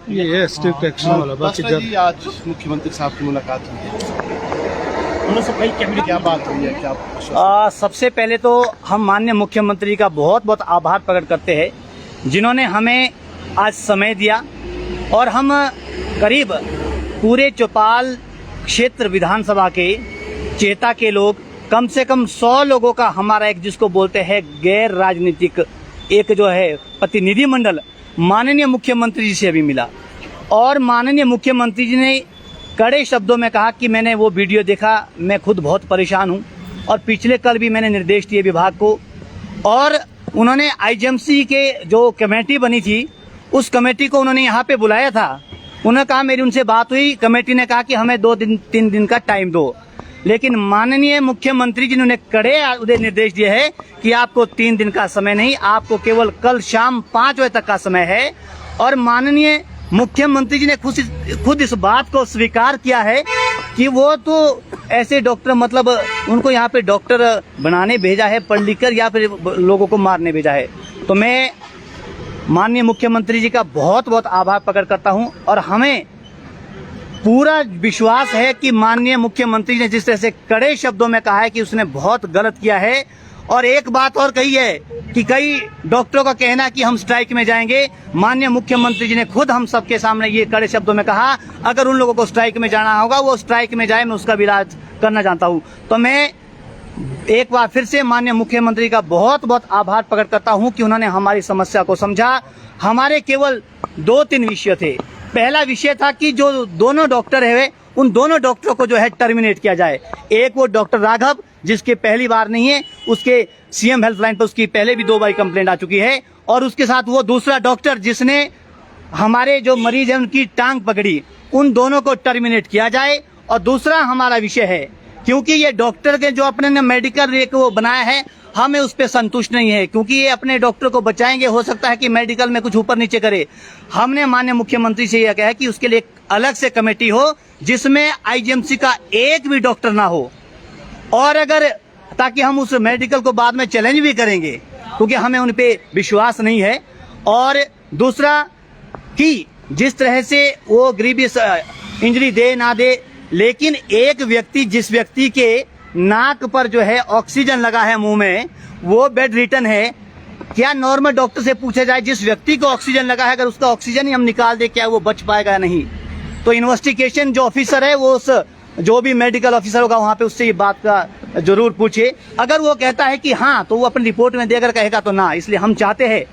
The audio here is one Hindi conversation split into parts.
ये है स्ट्रिक्ट एक्शन वाला। बाकी जब आज मुख्यमंत्री साहब की मुलाकात हुई है, उन्होंने क्या बात हुई है, क्या सबसे पहले तो हम माननीय मुख्यमंत्री का बहुत बहुत आभार प्रकट करते हैं, जिन्होंने हमें आज समय दिया और हम करीब पूरे चौपाल क्षेत्र विधानसभा के चेता के लोग कम से कम 100 लोगों का हमारा एक जिसको बोलते हैं गैर राजनीतिक एक जो है प्रतिनिधि मंडल माननीय मुख्यमंत्री जी से अभी मिला और माननीय मुख्यमंत्री जी ने कड़े शब्दों में कहा कि मैंने वो वीडियो देखा, मैं खुद बहुत परेशान हूँ और पिछले कल भी मैंने निर्देश दिए विभाग को और उन्होंने आईजीएमसी के जो कमेटी बनी थी उस कमेटी को उन्होंने यहाँ पे बुलाया था। उन्होंने कहा मेरी उनसे बात हुई, कमेटी ने कहा कि हमें 2-3 दिन का टाइम दो, लेकिन माननीय मुख्यमंत्री जी ने कड़े उन्हें निर्देश दिए हैं कि आपको 3 दिन का समय नहीं, आपको केवल कल शाम 5 बजे तक का समय है। और माननीय मुख्यमंत्री जी ने खुद इस बात को स्वीकार किया है कि वो तो ऐसे डॉक्टर मतलब उनको यहाँ पे डॉक्टर बनाने भेजा है पढ़ लिख कर या फिर लोगों को मारने भेजा है। तो मैं माननीय मुख्यमंत्री जी का बहुत बहुत आभार प्रकट करता हूँ और हमें पूरा विश्वास है कि माननीय मुख्यमंत्री ने जिस तरह से कड़े शब्दों में कहा है कि उसने बहुत गलत किया है। और एक बात और कही है कि कई डॉक्टरों का कहना कि हम स्ट्राइक में जाएंगे, माननीय मुख्यमंत्री जी ने खुद हम सबके सामने ये कड़े शब्दों में कहा अगर उन लोगों को स्ट्राइक में जाना होगा वो स्ट्राइक में जाए, मैं उसका भी इलाज करना जानता हूँ। तो मैं एक बार फिर से माननीय मुख्यमंत्री का बहुत बहुत आभार प्रकट करता हूँ कि उन्होंने हमारी समस्या को समझा। हमारे केवल 2-3 विषय थे। पहला विषय था कि जो दोनों डॉक्टर है उन दोनों डॉक्टरों को जो है टर्मिनेट किया जाए। एक वो डॉक्टर राघव जिसके पहली बार नहीं है, उसके सीएम हेल्पलाइन पर उसकी पहले भी 2 बार कंप्लेंट आ चुकी है, और उसके साथ वो दूसरा डॉक्टर जिसने हमारे जो मरीज है उनकी टांग पकड़ी, उन दोनों को टर्मिनेट किया जाए। और दूसरा हमारा विषय है क्योंकि ये डॉक्टर के जो अपने ने मेडिकल एक वो बनाया है हमें उस पर संतुष्ट नहीं है, क्योंकि ये अपने डॉक्टर को बचाएंगे, हो सकता है कि मेडिकल में कुछ ऊपर नीचे करे। हमने माननीय मुख्यमंत्री से यह कहा है कि उसके लिए एक अलग से कमेटी हो जिसमें आईजीएमसी का एक भी डॉक्टर ना हो, और अगर ताकि हम उस मेडिकल को बाद में चैलेंज भी करेंगे क्योंकि हमें उन पे विश्वास नहीं है। और दूसरा कि जिस तरह से वो ग्रीवियस इंजरी दे ना दे, लेकिन एक व्यक्ति जिस व्यक्ति के नाक पर जो है ऑक्सीजन लगा है मुंह में, वो बेड रिटर्न है, क्या नॉर्मल डॉक्टर से पूछा जाए जिस व्यक्ति को ऑक्सीजन लगा है अगर उसका ऑक्सीजन ही हम निकाल दे क्या वो बच पाएगा या नहीं? तो इन्वेस्टिगेशन जो ऑफिसर है वो उस जो भी मेडिकल ऑफिसर होगा वहां पे उससे ये बात का जरूर पूछे। अगर वो कहता है कि हाँ तो वो अपनी रिपोर्ट में देकर कहेगा तो ना। इसलिए हम चाहते हैं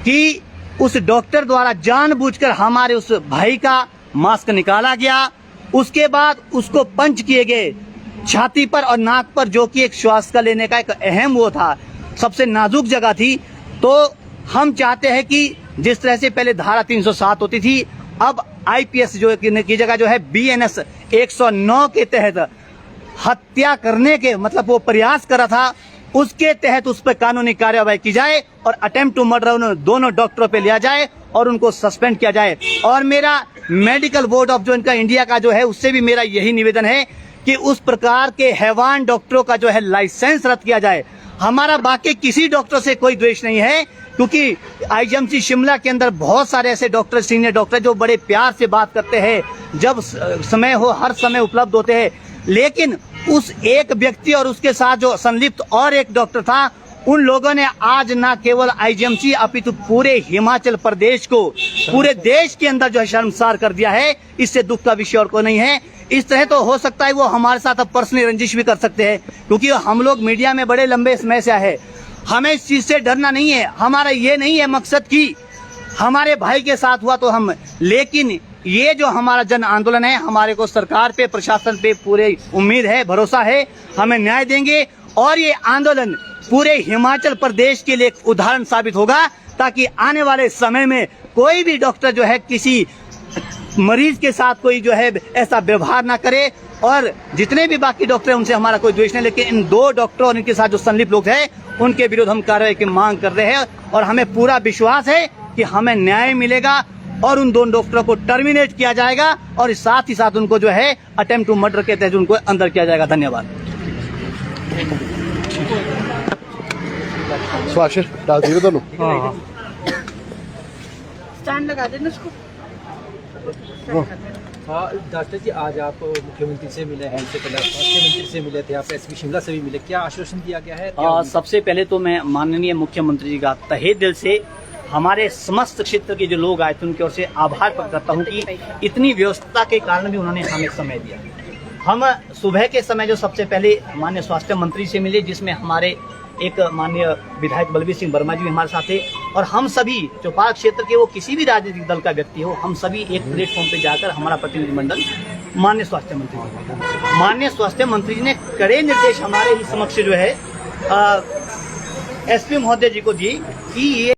कि उस डॉक्टर द्वारा जानबूझकर हमारे उस भाई का मास्क निकाला गया, उसके बाद उसको पंच किए गए छाती पर और नाक पर, जो कि एक श्वास का लेने का एक अहम वो था, सबसे नाजुक जगह थी। तो हम चाहते हैं कि जिस तरह से पहले धारा 307 होती थी, अब आईपीएस जो की जगह जो है बीएनएस 109 के तहत हत्या करने के मतलब वो प्रयास करा था, उसके तहत उस पर कानूनी कार्यवाही की जाए और अटेम्प्ट टू मर्डर उन दोनों डॉक्टरों पे लिया जाए और उनको सस्पेंड किया जाए। और मेरा मेडिकल बोर्ड ऑफ जो इनका इंडिया का जो है उससे भी मेरा यही निवेदन है कि उस प्रकार के हैवान डॉक्टरों का जो है लाइसेंस रद्द किया जाए। हमारा बाकी किसी डॉक्टर से कोई द्वेष नहीं है, क्योंकि आईजीएमसी शिमला के अंदर बहुत सारे ऐसे डॉक्टर, सीनियर डॉक्टर जो बड़े प्यार से बात करते हैं, जब समय हो हर समय उपलब्ध होते हैं। लेकिन उस एक व्यक्ति और उसके साथ जो संलिप्त और एक डॉक्टर था, उन लोगों ने आज ना केवल आईजीएमसी अपितु पूरे हिमाचल प्रदेश को, पूरे देश के अंदर जो है शर्मसार कर दिया है। इससे दुख का विषय और कोई नहीं है। इस तरह तो हो सकता है वो हमारे साथ अब पर्सनली रंजिश भी कर सकते हैं, क्योंकि हम लोग मीडिया में बड़े लंबे समय से है, हमें इस चीज से डरना नहीं है। हमारा ये नहीं है मकसद कि हमारे भाई के साथ हुआ तो हम, लेकिन ये जो हमारा जन आंदोलन है, हमारे को सरकार पे, प्रशासन पे पूरे उम्मीद है, भरोसा है, हमें न्याय देंगे। और ये आंदोलन पूरे हिमाचल प्रदेश के लिए एक उदाहरण साबित होगा, ताकि आने वाले समय में कोई भी डॉक्टर जो है किसी मरीज के साथ कोई जो है ऐसा व्यवहार ना करे। और जितने भी बाकी डॉक्टर हैं उनसे हमारा कोई द्वेष नहीं, लेकिन इन 2 डॉक्टरों और इनके साथ जो संलिप्त लोग हैं उनके विरुद्ध हम कार्रवाई की मांग कर रहे हैं। और हमें पूरा विश्वास है कि हमें न्याय मिलेगा और उन 2 डॉक्टरों को टर्मिनेट किया जाएगा और साथ ही साथ उनको जो है अटेम्प्ट टू मर्डर के तहत उनको अंदर किया जाएगा। धन्यवाद। सुभाष डाल दिए दोनों हाँ स्टैंड लगा देना उसको। हाँ डॉक्टर जी, आज आप मुख्यमंत्री से मिले हैं, इससे पहले स्वास्थ्य मंत्री से मिले थे, आप एसपी शिमला से भी मिले, क्या आश्वासन दिया गया है? सबसे पहले तो मैं माननीय मुख्यमंत्री जी का तहे दिल से हमारे समस्त क्षेत्र के जो लोग आए थे उनकी ओर से आभार प्रकट करता हूँ कि इतनी व्यवस्था के कारण भी उन्होंने हमें समय दिया। हम सुबह के समय जो सबसे पहले माननीय स्वास्थ्य मंत्री से मिले, जिसमें हमारे एक माननीय विधायक बलबीर सिंह वर्मा जी भी हमारे साथ थे, और हम सभी चौपाल क्षेत्र के वो किसी भी राजनीतिक दल का व्यक्ति हो, हम सभी एक प्लेटफॉर्म पे जाकर हमारा प्रतिनिधिमंडल माननीय स्वास्थ्य मंत्री जी ने कड़े निर्देश हमारे ही समक्ष जो है एसपी महोदय जी को दिए कि ये